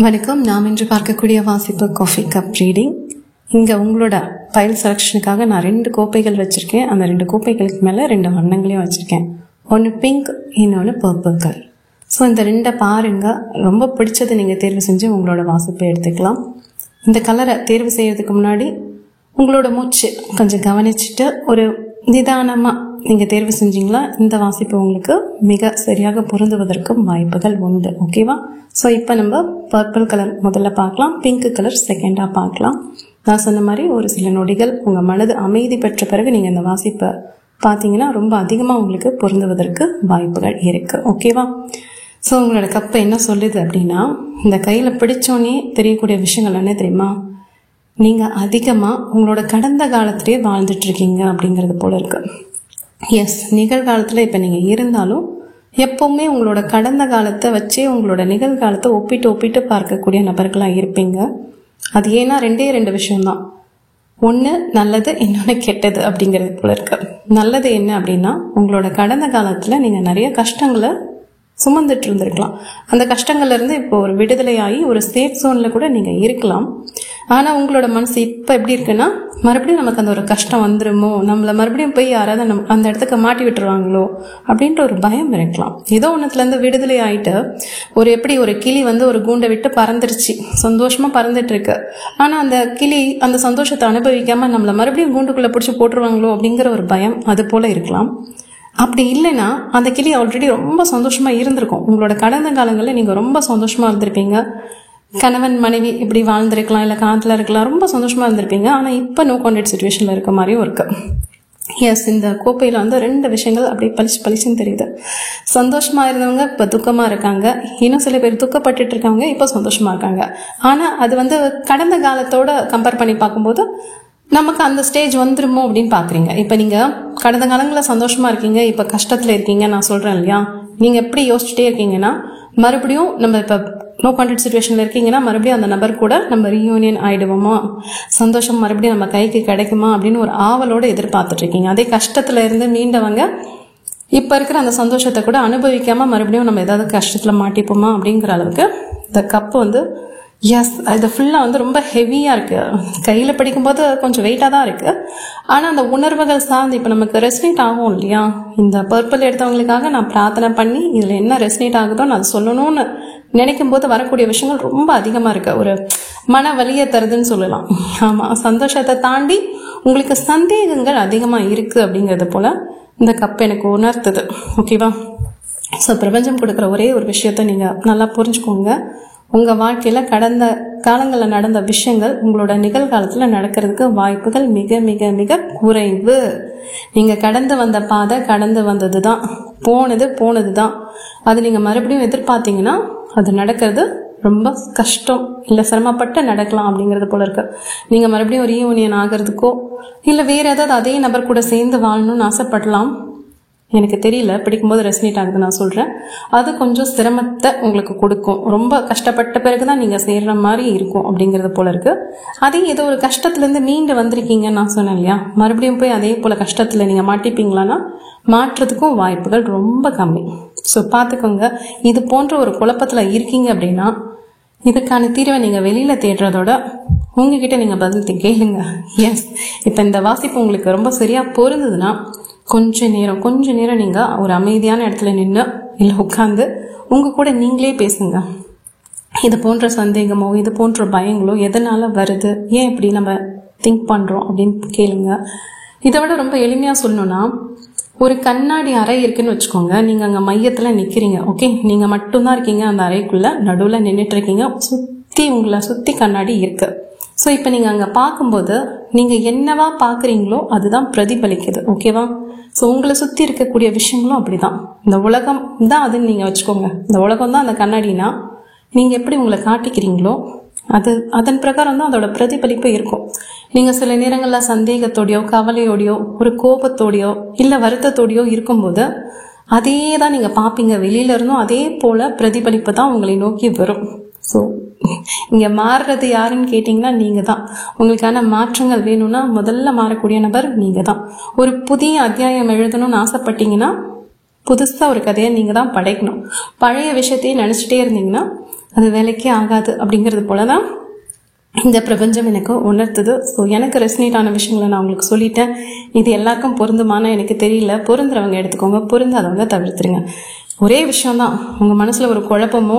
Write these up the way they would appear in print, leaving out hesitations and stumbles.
வணக்கம். நாம் இன்று பார்க்கக்கூடிய வாசிப்பு காஃபி கப் ரீடிங். இங்கே உங்களோட ஃபைல் செலெக்ஷனுக்காக நான் 2 கோப்பைகள் வச்சுருக்கேன். அந்த 2 கோப்பைகளுக்கு மேலே 2 வண்ணங்களையும் வச்சுருக்கேன். ஒன்று பிங்க், இன்னொன்று பர்பிள் கலர். ஸோ இந்த 2 பாருங்கள். ரொம்ப பிடிச்சதை நீங்கள் தேர்வு செஞ்சு உங்களோட வாசிப்பை எடுத்துக்கலாம். இந்த கலரை தேர்வு செய்கிறதுக்கு முன்னாடி உங்களோட மூச்சு கொஞ்சம் கவனிச்சுட்டு ஒரு நிதானமாக நீங்கள் தேர்வு செஞ்சீங்களா இந்த வாசிப்பு உங்களுக்கு மிக சரியாக பொருந்துவதற்கு வாய்ப்புகள் உண்டு. ஓகேவா? ஸோ இப்போ நம்ம பர்பிள் கலர் முதல்ல பார்க்கலாம், பிங்க் கலர் செகண்டாக பார்க்கலாம். நான் சொன்ன மாதிரி ஒரு சில நொடிகள் உங்கள் மனது அமைதி பெற்ற பிறகு நீங்கள் இந்த வாசிப்பை பார்த்தீங்கன்னா ரொம்ப அதிகமாக உங்களுக்கு பொருந்துவதற்கு வாய்ப்புகள் இருக்குது. ஓகேவா? ஸோ உங்களோட கப்பை என்ன சொல்லுது அப்படின்னா, இந்த கையில் பிடிச்சோன்னே தெரியக்கூடிய விஷயங்கள் என்ன தெரியுமா? நீங்கள் அதிகமாக உங்களோட கடந்த காலத்திலே வாழ்ந்துட்டுருக்கீங்க அப்படிங்கிறது போல இருக்குது. எஸ், நிகழ்காலத்தில் இப்போ நீங்கள் இருந்தாலும் எப்போவுமே உங்களோட கடந்த காலத்தை வச்சே உங்களோட நிகழ்காலத்தை ஒப்பிட்டு பார்க்கக்கூடிய நபர்களாக இருப்பீங்க. அது ஏன்னா 2 விஷயம்தான். ஒன்று நல்லது, இன்னொன்று கெட்டது அப்படிங்கிறது போல இருக்கு. நல்லது என்ன அப்படின்னா, உங்களோட கடந்த காலத்தில் நீங்கள் நிறைய கஷ்டங்களை சுமந்துட்டு இருந்திருக்கலாம். அந்த கஷ்டங்கள்லேருந்து இப்போ ஒரு விடுதலையாகி ஒரு சேஃப் ஜோனில் கூட நீங்கள் இருக்கலாம். ஆனால் உங்களோட மனசு இப்போ எப்படி இருக்குன்னா, மறுபடியும் நமக்கு அந்த ஒரு கஷ்டம் வந்துடுமோ, நம்மளை மறுபடியும் போய் யாராவது அந்த இடத்துக்கு மாட்டி விட்டுருவாங்களோ அப்படின்ற ஒரு பயம் இருக்கலாம். ஏதோ ஒன்றுத்துலேருந்து விடுதலை ஆகிட்டு எப்படி ஒரு கிளி ஒரு கூண்டை விட்டு பறந்துருச்சு, சந்தோஷமாக பறந்துட்டு இருக்கு. ஆனால் அந்த கிளி அந்த சந்தோஷத்தை அனுபவிக்காமல் நம்மளை மறுபடியும் கூண்டுக்குள்ளே பிடிச்சி போட்டுருவாங்களோ அப்படிங்கிற ஒரு பயம் அது போல் இருக்கலாம். அப்படி இல்லைன்னா அந்த கிளி ஆல்ரெடி ரொம்ப சந்தோஷமாக இருந்திருக்கும். உங்களோட கடந்த காலங்களில் நீங்கள் ரொம்ப சந்தோஷமாக இருந்திருப்பீங்க. கணவன் மனைவி இப்படி வாழ்ந்திருக்கலாம், இல்லை காலத்தில் இருக்கலாம், ரொம்ப சந்தோஷமாக இருந்திருப்பீங்க. ஆனால் இப்போ நோ கான்டாக்ட் சிச்சுவேஷனில் இருக்க மாதிரியும் இருக்கு. எஸ், இந்த கோப்பையில் 2 விஷயங்கள் அப்படியே பளிச்சுன்னு தெரியுது. சந்தோஷமாக இருந்தவங்க இப்போ துக்கமாக இருக்காங்க, இன்னும் சில பேர் துக்கப்பட்டுட்டு இருக்காங்க, இப்போ சந்தோஷமாக இருக்காங்க. ஆனால் அது கடந்த காலத்தோட கம்பேர் பண்ணி பார்க்கும்போது நமக்கு அந்த ஸ்டேஜ் வந்துருமோ அப்படின்னு பார்க்குறீங்க. இப்போ நீங்கள் கடந்த காலங்களில் சந்தோஷமாக இருக்கீங்க, இப்போ கஷ்டத்தில் இருக்கீங்க. நான் சொல்கிறேன் இல்லையா, நீங்கள் எப்படி யோசிச்சுட்டே இருக்கீங்கன்னா, மறுபடியும் நம்ம இப்போ நோ கான்டாக்ட் சிச்சுவேஷனில் இருக்கீங்கன்னா மறுபடியும் அந்த நபர் கூட நம்ம ரீயூனியன் ஆகிடுவோமா, சந்தோஷம் மறுபடியும் நம்ம கைக்கு கிடைக்குமா அப்படின்னு ஒரு ஆவலோடு எதிர்பார்த்துட்ருக்கீங்க. அதே கஷ்டத்தில் இருந்து மீண்டவங்க இப்போ இருக்கிற அந்த சந்தோஷத்தை கூட அனுபவிக்காமல் மறுபடியும் நம்ம ஏதாவது கஷ்டத்தில் மாட்டிப்போமா அப்படிங்கிற அளவுக்கு இந்த கப்பு எஸ், இது ஃபுல்லாக ரொம்ப ஹெவியாக இருக்குது. கையில் பிடிக்கும்போது கொஞ்சம் வெயிட்டாக தான் இருக்குது. ஆனால் அந்த உணர்வுகள் சார்ந்து இப்போ நமக்கு ரெஸ்னேட் ஆகும் இல்லையா. இந்த பர்பிள் எடுத்தவங்களுக்காக நான் பிரார்த்தனை பண்ணி இதில் என்ன ரெஸ்னேட் ஆகுதோ நான் சொல்லணும்னு நினைக்கும் போது வரக்கூடிய விஷயங்கள் ரொம்ப அதிகமாக இருக்குது. ஒரு மன வலியை தருதுன்னு சொல்லலாம். ஆமாம், சந்தோஷத்தை தாண்டி உங்களுக்கு சந்தேகங்கள் அதிகமாக இருக்குது அப்படிங்கிறது போல் இந்த கப் எனக்கு உணர்த்துது. ஓகேவா? ஸோ பிரபஞ்சம் கொடுக்குற ஒரே ஒரு விஷயத்த நீங்கள் நல்லா புரிஞ்சுக்கோங்க. உங்கள் வாழ்க்கையில் கடந்த காலங்களில் நடந்த விஷயங்கள் உங்களோட நிகழ்காலத்தில் நடக்கிறதுக்கு வாய்ப்புகள் மிக மிக மிக குறைவு. நீங்கள் கடந்து வந்த பாதை கடந்து வந்தது தான், போனது தான். அது நீங்கள் மறுபடியும் எதிர்பார்த்தீங்கன்னா அது நடக்கிறது ரொம்ப கஷ்டம், இல்லை சிரமப்பட்டு நடக்கலாம் அப்படிங்கிறது போல இருக்கு. நீங்கள் மறுபடியும் ஒரு ரீயூனியன் ஆகிறதுக்கோ இல்லை வேறு ஏதாவது அதே நபர் கூட சேர்ந்து வாழணும்னு ஆசைப்படலாம். எனக்கு தெரியல, பிடிக்கும்போது ரெசனேட் ஆகுது நான் சொல்கிறேன். அது கொஞ்சம் சிரமத்தை உங்களுக்கு கொடுக்கும். ரொம்ப கஷ்டப்பட்ட பிறகு தான் நீங்கள் சேர்கிற மாதிரி இருக்கும் அப்படிங்கிறது போல இருக்குது. அதே ஏதோ ஒரு கஷ்டத்துலேருந்து மீண்டு வந்திருக்கீங்கன்னு நான் சொன்னேன் இல்லையா, மறுபடியும் போய் அதே போல் கஷ்டத்தில் நீங்கள் மாட்டிப்பீங்களான்னா மாற்றுறதுக்கும் வாய்ப்புகள் ரொம்ப கம்மி. ஸோ பார்த்துக்கோங்க. இது போன்ற ஒரு குழப்பத்தில் இருக்கீங்க அப்படின்னா இதுக்கான தீர்வை நீங்கள் வெளியில் தேடுறதோட உங்ககிட்ட நீங்கள் பதில் கேளுங்க. எஸ், இப்போ இந்த வாசிப்பு உங்களுக்கு ரொம்ப சரியாக பொருந்ததுன்னா கொஞ்ச நேரம் நீங்கள் ஒரு அமைதியான இடத்துல நின்று இல்லை உட்காந்து உங்கள் கூட நீங்களே பேசுங்க. இது போன்ற சந்தேகமோ இது போன்ற பயங்களோ எதனால் வருது, ஏன் இப்படி நம்ம திங்க் பண்ணுறோம் அப்படின்னு கேளுங்க. இதை விட ரொம்ப எளிமையாக சொல்லணும்னா, ஒரு கண்ணாடி அறை இருக்குன்னு வச்சுக்கோங்க. நீங்கள் அங்கே மையத்தில் நிற்கிறீங்க. ஓகே, நீங்கள் மட்டும்தான் இருக்கீங்க அந்த அறைக்குள்ளே, நடுவில் நின்றுட்டு இருக்கீங்க. உங்களை சுற்றி கண்ணாடி இருக்குது. ஸோ இப்போ நீங்கள் அங்கே பார்க்கும்போது நீங்கள் என்னவா பார்க்குறீங்களோ அதுதான் பிரதிபலிக்குது. ஓகேவா? ஸோ உங்களை சுற்றி இருக்கக்கூடிய விஷயங்களும் அப்படி தான். இந்த உலகம் தான் அதுன்னு நீங்கள் வச்சுக்கோங்க. இந்த உலகம் தான் அந்த கண்ணாடினா நீங்கள் எப்படி உங்களை காட்டிக்கிறீங்களோ அதன் பிரகாரம் தான் அதோட பிரதிபலிப்பு இருக்கும். நீங்கள் சில நேரங்களில் சந்தேகத்தோடையோ கவலையோடையோ ஒரு கோபத்தோடையோ இல்லை வருத்தத்தோடையோ இருக்கும்போது அதே தான் நீங்கள் பார்ப்பீங்க. வெளியில இருந்தும் அதே போல் பிரதிபலிப்பு தான் உங்களை நோக்கி வரும். ஸோ இங்கே மாறுறது யாருன்னு கேட்டிங்கன்னா நீங்கள் தான். உங்களுக்கான மாற்றங்கள் வேணும்னா முதல்ல மாறக்கூடிய நபர் நீங்கள் தான். ஒரு புதிய அத்தியாயம் எழுதணும்னு ஆசைப்பட்டீங்கன்னா புதுசாக ஒரு கதையை நீங்கள் தான் படைக்கணும். பழைய விஷயத்தையே நினச்சிட்டே இருந்தீங்கன்னா அது வேலைக்கே ஆகாது அப்படிங்கிறது போல தான் இந்த பிரபஞ்சம் எனக்கு உணர்த்துது. ஸோ எனக்கு ரெசனேட் ஆன விஷயங்களை நான் உங்களுக்கு சொல்லிட்டேன். இது எல்லாருக்கும் பொருந்துமான எனக்கு தெரியல. பொருந்துறவங்க எடுத்துக்கோங்க, பொருந்தாதவங்க தவிர்த்துருங்க. ஒரே விஷயம்தான், உங்கள் மனசில் ஒரு குழப்பமோ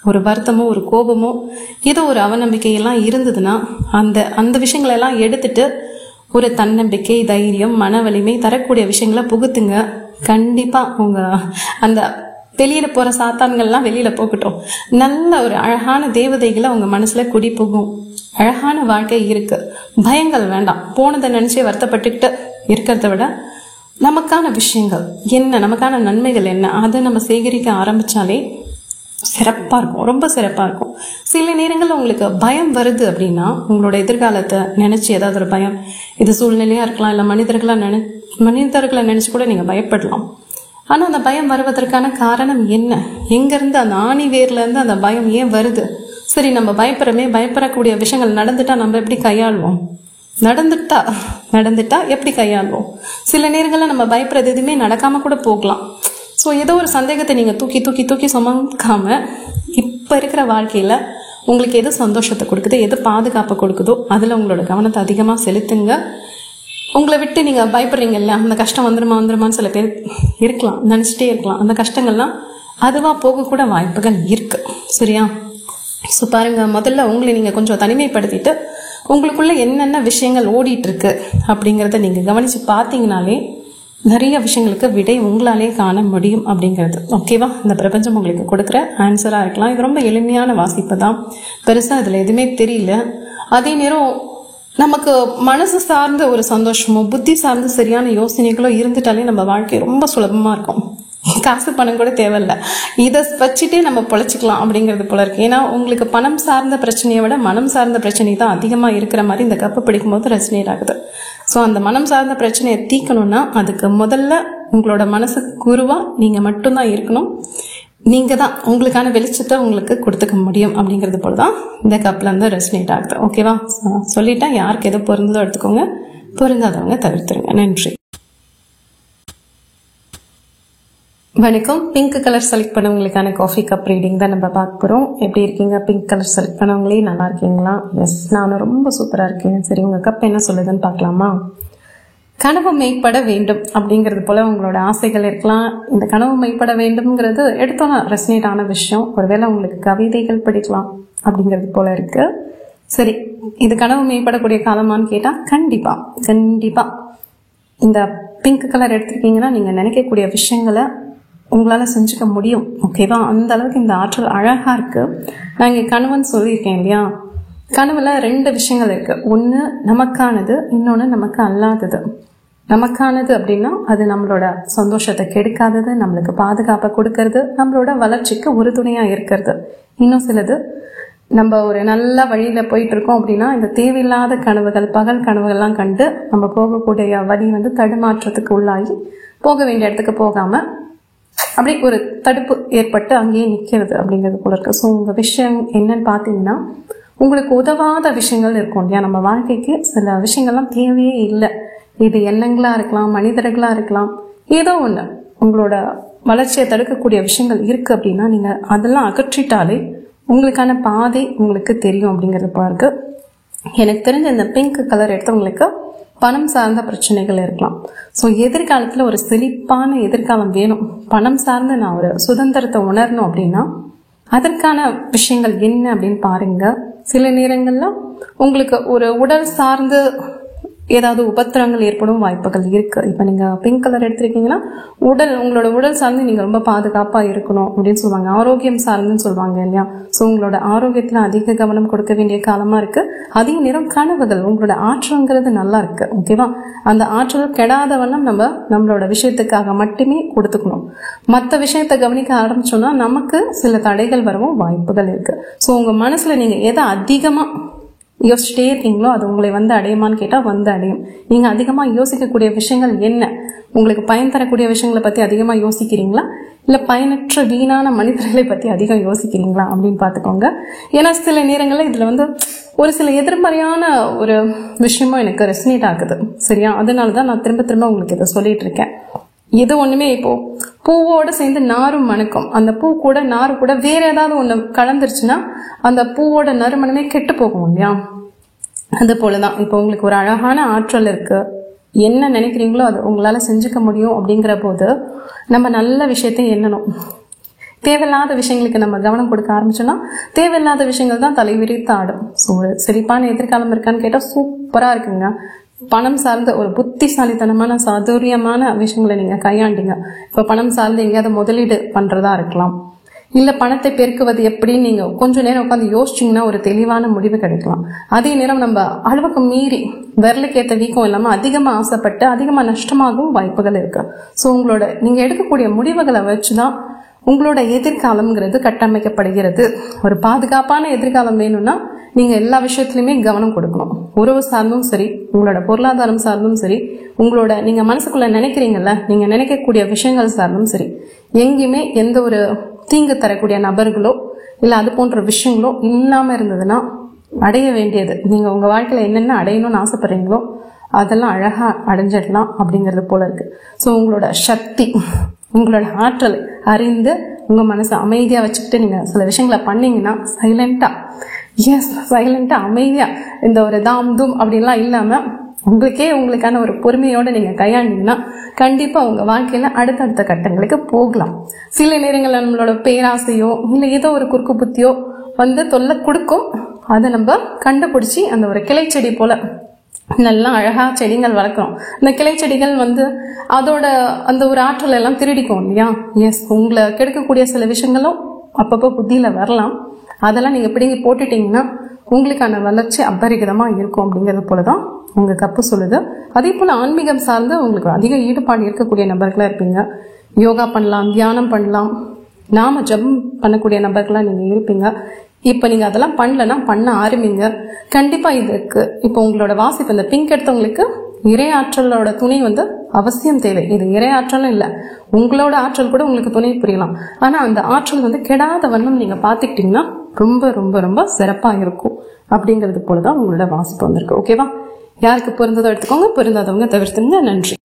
ஒரு வருத்தமோ ஒரு கோபமோ ஏதோ ஒரு அவநம்பிக்கையெல்லாம் இருந்ததுன்னா அந்த விஷயங்களெல்லாம் எடுத்துட்டு ஒரு தன்னம்பிக்கை, தைரியம், மன வலிமை தரக்கூடிய விஷயங்களை புகுத்துங்க. கண்டிப்பாக உங்கள் அந்த வெளியில போற சாத்தான்கள்லாம் வெளியில போகட்டும். நல்ல ஒரு அழகான தேவதைகளை உங்க மனசுல குடி போகும். அழகான வாழ்க்கை இருக்கு. பயங்கள் வேண்டாம். போனதை நினைச்சே வருத்தப்பட்டுக்கிட்டு இருக்கிறத விட நமக்கான விஷயங்கள் என்ன, நமக்கான நன்மைகள் என்ன, அதை நம்ம சேகரிக்க ஆரம்பிச்சாலே சிறப்பா இருக்கும், ரொம்ப சிறப்பா இருக்கும். சில நேரங்கள்ல உங்களுக்கு பயம் வருது அப்படின்னா உங்களோட எதிர்காலத்தை நினைச்சு ஏதாவது ஒரு பயம், இது சூழ்நிலையா இருக்கலாம், இல்ல மனிதர்களை நினைச்சு கூட நீங்க பயப்படலாம். ஆனா அந்த பயம் வருவதற்கான காரணம் என்ன, எங்க இருந்து அந்த ஆணி வேர்ல இருந்து அந்த பயம் ஏன் வருது? சரி, நம்ம பயப்படக்கூடிய விஷயங்கள் நடந்துட்டா நம்ம எப்படி கையாளுவோம்? நடந்துட்டா எப்படி கையாளுவோம்? சில நேரங்கள்ல நம்ம பயப்படுறது எதுவுமே நடக்காம கூட போகலாம். ஸோ ஏதோ ஒரு சந்தேகத்தை நீங்க தூக்கி சுமக்காம இப்ப இருக்கிற வாழ்க்கையில உங்களுக்கு எது சந்தோஷத்தை கொடுக்குது, எது பாதுகாப்பை கொடுக்குதோ அதுல உங்களோட கவனத்தை அதிகமா செலுத்துங்க. உங்களை விட்டு நீங்க பயப்படுறீங்கல்ல, அந்த கஷ்டம் வந்துருமான்னு சில பேர் இருக்கலாம், நினைச்சிட்டே இருக்கலாம். அந்த கஷ்டங்கள்லாம் அதுவா போக கூட வாய்ப்புகள் இருக்கு. சரியா? ஸோ பாருங்க, முதல்ல உங்களை நீங்க கொஞ்சம் தனிமைப்படுத்திட்டு உங்களுக்குள்ள என்னென்ன விஷயங்கள் ஓடிட்டு இருக்கு அப்படிங்கிறத நீங்க கவனிச்சு பார்த்தீங்கனாலே நிறைய விஷயங்களுக்கு விடை உங்களாலே காண முடியும் அப்படிங்கிறது. ஓகேவா? இந்த பிரபஞ்சம் உங்களுக்கு கொடுக்குற ஆன்சரா இருக்கலாம். இது ரொம்ப எளிமையான வாசிப்பு தான், பெருசா இதுல எதுவுமே தெரியல. அதே நேரம் நமக்கு மனசு சார்ந்த ஒரு சந்தோஷமோ புத்தி சார்ந்த சரியான யோசனைகளோ இருந்துட்டாலே நம்ம வாழ்க்கை ரொம்ப சுலபமா இருக்கும். காசு பணம் கூட தேவையில்லை, இதை வச்சுட்டே நம்ம பொழைச்சிக்கலாம் அப்படிங்கிறது போல இருக்கு. ஏன்னா உங்களுக்கு பணம் சார்ந்த பிரச்சனையை விட மனம் சார்ந்த பிரச்சனை தான் அதிகமா இருக்கிற மாதிரி இந்த கப்பு பிடிக்கும் போது ரெசனேட் ஆகுது. ஸோ அந்த மனம் சார்ந்த பிரச்சனையை தீக்கணும்னா அதுக்கு முதல்ல உங்களோட மனசு குருவா நீங்க மட்டும்தான் இருக்கணும். நீங்க தான் உங்களுக்கான வெளிச்சத்தை உங்களுக்கு கொடுத்துக்க முடியும் அப்படிங்கிறது போலதான் இந்த கப்ல இருந்து ரெசனேட் ஆகுது. ஓகேவா? சொல்லிட்டேன். யாருக்கு எது பொருந்ததோ எடுத்துக்கோங்க, பொருந்தாதவங்க தவிர்த்துருங்க. நன்றி. வணக்கம். பிங்க் கலர் செலக்ட் பண்ணவங்களுக்கான காஃபி கப் ரீடிங் தான் நம்ம பார்க்க போறோம். எப்படி இருக்கீங்க? பிங்க் கலர் செலக்ட் பண்ணவங்களே நல்லா இருக்கீங்களா? எஸ், நானும் ரொம்ப சூப்பரா இருக்கேன். சரி, உங்க கப் என்ன சொல்லுதுன்னு பார்க்கலாமா? கனவு மெய்ப்பட வேண்டும் அப்படிங்கிறது போல உங்களோட ஆசைகள் இருக்கலாம். இந்த கனவு மெய்ப்பட வேண்டும்ங்கிறது எடுத்தோன்னா ரெசனேட் ஆன விஷயம். ஒருவேளை உங்களுக்கு கவிதைகள் படிக்கலாம் அப்படிங்கிறது போல இருக்கு. சரி, இது கனவு மெய்ப்படக்கூடிய காலமான்னு கேட்டா கண்டிப்பா இந்த பிங்க் கலர் எடுத்துருக்கீங்கன்னா நீங்க நினைக்கக்கூடிய விஷயங்களை உங்களால செஞ்சுக்க முடியும். ஓகேவா? அந்த அளவுக்கு இந்த ஆற்றல் அழகா இருக்கு. நான் இங்க கனவுன்னு சொல்லியிருக்கேன் இல்லையா? கனவுல 2 விஷயங்கள் இருக்கு. ஒண்ணு நமக்கானது, இன்னொன்னு நமக்கு அல்லாதது. நமக்கானது அப்படின்னா அது நம்மளோட சந்தோஷத்தை கெடுக்காதது, நம்மளுக்கு பாதுகாப்பை கொடுக்கறது, நம்மளோட வளர்ச்சிக்கு உறுதுணையா இருக்கிறது. இன்னும் சிலது, நம்ம ஒரு நல்ல வழியில போயிட்டு இருக்கோம் அப்படின்னா இந்த தேவையில்லாத கனவுகள், பகல் கனவுகள்லாம் கண்டு நம்ம போகக்கூடிய வழி தடுமாற்றத்துக்கு உள்ளாகி போக வேண்டிய இடத்துக்கு போகாம அப்படி ஒரு தடுப்பு ஏற்பட்டு அங்கேயே நிக்கிறது அப்படிங்கிறது போல இருக்கு. ஸோ உங்க விஷயம் என்னன்னு பாத்தீங்கன்னா, உங்களுக்கு உதவாத விஷயங்கள் இருக்கும் இல்லையா? நம்ம வாழ்க்கைக்கு சில விஷயங்கள்லாம் தேவையே இல்லை. இது எண்ணங்களா இருக்கலாம், மனிதர்களா இருக்கலாம், ஏதோ ஒண்ணு உங்களோட வளர்ச்சியை தடுக்கக்கூடிய விஷயங்கள் இருக்கு அப்படின்னா நீங்க அதெல்லாம் அகற்றிட்டாலே உங்களுக்கான பாதை உங்களுக்கு தெரியும் அப்படிங்கிறது போல இருக்கு. எனக்கு தெரிஞ்ச இந்த பிங்க் கலர் எடுத்தவங்களுக்கு பணம் சார்ந்த பிரச்சனைகள் இருக்கலாம். ஸோ எதிர்காலத்துல ஒரு செழிப்பான எதிர்காலம் வேணும், பணம் சார்ந்து நான் ஒரு சுதந்திரத்தை உணரணும் அப்படின்னா அதற்கான விஷயங்கள் என்ன அப்படின்னு பாருங்க. சில நேரங்கள்ல உங்களுக்கு ஒரு உடல் சார்ந்து ஏதாவது உபத்திரங்கள் ஏற்படும் வாய்ப்புகள் இருக்கு. இப்ப நீங்க பிங்க் கலர் எடுத்திருக்கீங்கன்னா உங்களோட உடல் சார்ந்து நீங்க ரொம்ப பாதுகாப்பா இருக்கணும் அப்படின்னு சொல்லுவாங்க. ஆரோக்கியம் சார்ந்துன்னு சொல்லுவாங்க இல்லையா? ஸோ உங்களோட ஆரோக்கியத்துல அதிக கவனம் கொடுக்க வேண்டிய காலமா இருக்கு. அதே நேரம் கனவுகள், உங்களோட ஆற்றல்ங்கிறது நல்லா இருக்கு. ஓகேவா? அந்த ஆற்றல் கெடாத வண்ணம் நம்மளோட விஷயத்துக்காக மட்டுமே கொடுத்துக்கணும். மற்ற விஷயத்த கவனிக்க ஆரம்பிச்சோம்னா நமக்கு சில தடைகள் வரவும் வாய்ப்புகள் இருக்கு. ஸோ உங்க மனசுல நீங்க எதை அதிகமா யோசிச்சுட்டே இருக்கீங்களோ அது உங்களை அடையுமான்னு கேட்டா அடையும். நீங்க அதிகமா யோசிக்கக்கூடிய விஷயங்கள் என்ன? உங்களுக்கு பயன் தரக்கூடிய விஷயங்களை பத்தி அதிகமா யோசிக்கிறீங்களா, இல்ல பயனற்ற வீணான மனிதர்களை பத்தி அதிகம் யோசிக்கிறீங்களா அப்படின்னு பாத்துக்கோங்க. ஏன்னா சில நேரங்கள்ல இதுல ஒரு சில எதிர்மறையான ஒரு விஷயமும் எனக்கு ரெசனேட் ஆகுது. சரியா? அதனாலதான் நான் திரும்ப உங்களுக்கு இதை சொல்லிட்டு இருக்கேன். இது ஒண்ணுமே இப்போ பூவோட சேர்ந்து நாரும் மணக்கும். அந்த பூ கூட நாரு கூட வேற ஏதாவது ஒண்ணு கலந்துருச்சுன்னா அந்த பூவோட நறுமணமே கெட்டு போகும் இல்லையா? அது போலதான் இப்போ உங்களுக்கு ஒரு அழகான ஆற்றல் இருக்கு, என்ன நினைக்கிறீங்களோ அது உங்களால செஞ்சுக்க முடியும். அப்படிங்கிற போது நம்ம நல்ல விஷயத்தை எண்ணணும். தேவையில்லாத விஷயங்களுக்கு நம்ம கவனம் கொடுக்க ஆரம்பிச்சோம்னா தேவையில்லாத விஷயங்கள் தான் தலைவிரித்து ஆடும். ஸோ செழிப்பான எதிர்காலம் இருக்கான்னு கேட்டா சூப்பரா இருக்குங்க. பணம் சார்ந்த ஒரு புத்திசாலித்தனமான சாதுரியமான விஷயங்களை நீங்க கையாண்டீங்க. இப்ப பணம் சார்ந்து எங்கேயாவது முதலீடு பண்றதா இருக்கலாம், இல்ல பணத்தை பெருக்குவது எப்படின்னு நீங்க கொஞ்ச நேரம் உட்காந்து யோசிச்சீங்கன்னா ஒரு தெளிவான முடிவு கிடைக்கலாம். அதே நேரம் நம்ம அளவுக்கு மீறி விரலுக்கு ஏற்ற வீக்கம் இல்லாம அதிகமா ஆசைப்பட்டு அதிகமா நஷ்டமாகவும் வாய்ப்புகள் இருக்கு. ஸோ உங்களோட நீங்க எடுக்கக்கூடிய முடிவுகளை வச்சுதான் உங்களோட எதிர்காலம்ங்கிறது கட்டமைக்கப்படுகிறது. ஒரு பாதுகாப்பான எதிர்காலம் வேணும்னா நீங்க எல்லா விஷயத்திலுமே கவனம் கொடுக்கணும். உறவு சார்ந்தும் சரி, உங்களோட பொருளாதாரம் சார்ந்தும் சரி, உங்களோட நீங்க மனசுக்குள்ள நினைக்கிறீங்கல்ல, நீங்க நினைக்கக்கூடிய விஷயங்கள் சார்ந்தும் சரி, எங்கேயுமே எந்த ஒரு தீங்கு தரக்கூடிய நபர்களோ இல்ல அது போன்ற விஷயங்களோ இல்லாம இருந்ததுன்னா அடைய வேண்டியது, நீங்க உங்க வாழ்க்கையில என்னென்ன அடையணும்னு ஆசைப்படுறீங்களோ அதெல்லாம் அழகா அடைஞ்சிடலாம் அப்படிங்கிறது போல இருக்கு. ஸோ உங்களோட சக்தி, உங்களோட ஆற்றல் அறிந்து உங்க மனசை அமைதியா வச்சுக்கிட்டு நீங்க சில விஷயங்களை பண்ணீங்கன்னா சைலண்டா அமைதியா இந்த ஒரு தாம் தூம் அப்படின்லாம் இல்லாம உங்களுக்கான ஒரு பொறுமையோட நீங்க கையாண்டீங்கன்னா கண்டிப்பா உங்க வாழ்க்கையில அடுத்தடுத்த கட்டங்களுக்கு போகலாம். சில நேரங்கள்ல நம்மளோட பேராசையோ இல்ல ஏதோ ஒரு குறுக்கு புத்தியோ தொல்லை கொடுக்கும். அதை நம்ம கண்டுபிடிச்சி அந்த ஒரு கிளை செடி போல நல்லா அழகா செடிகள் வளர்க்கிறோம். இந்த கிளை செடிகள் அதோட அந்த ஒரு ஆற்றல் எல்லாம் திருடிக்கும் இல்லையா? உங்களை கெடுக்கக்கூடிய சில விஷயங்களும் அப்பப்போ புத்தியில வரலாம். அதெல்லாம் நீங்க பிடிங்கி போட்டுட்டீங்கன்னா உங்களுக்கான வளர்ச்சி அபரிகிதமா இருக்கும். அப்படிங்கிறது போலதான் உங்க கப்பு சொல்லுது. அதே போல ஆன்மீகம் சார்ந்து உங்களுக்கு அதிக ஈடுபாடு இருக்கக்கூடிய நபர்களா இருப்பீங்க. யோகா பண்ணலாம், தியானம் பண்ணலாம், நாம ஜபம் பண்ணக்கூடிய நபர்களா நீங்க இருப்பீங்க. இப்ப நீங்க அதெல்லாம் பண்ணலன்னா பண்ண ஆரம்பிங்க. கண்டிப்பா இதுக்கு இப்போ உங்களோட வாசிப்பு இந்த பிங்க் எடுத்தவங்களுக்கு இறை ஆற்றலோட துணை அவசியம் தேவை. இது இறை ஆற்றலும் இல்ல, உங்களோட ஆற்றல் கூட உங்களுக்கு துணை புரியலாம். ஆனா அந்த ஆற்றல் கெடாத வண்ணம் நீங்க பாத்துக்கிட்டீங்கன்னா ரொம்ப ரொம்ப ரொம்ப சிறப்பா இருக்கும். அப்படிங்கிறது போலதான் உங்களோட வாசிப்பு வந்திருக்கு. ஓகேவா? யாருக்கு பொருந்ததோ எடுத்துக்கோங்க, பொருந்தாதவங்க தவிர்த்துங்க. நன்றி.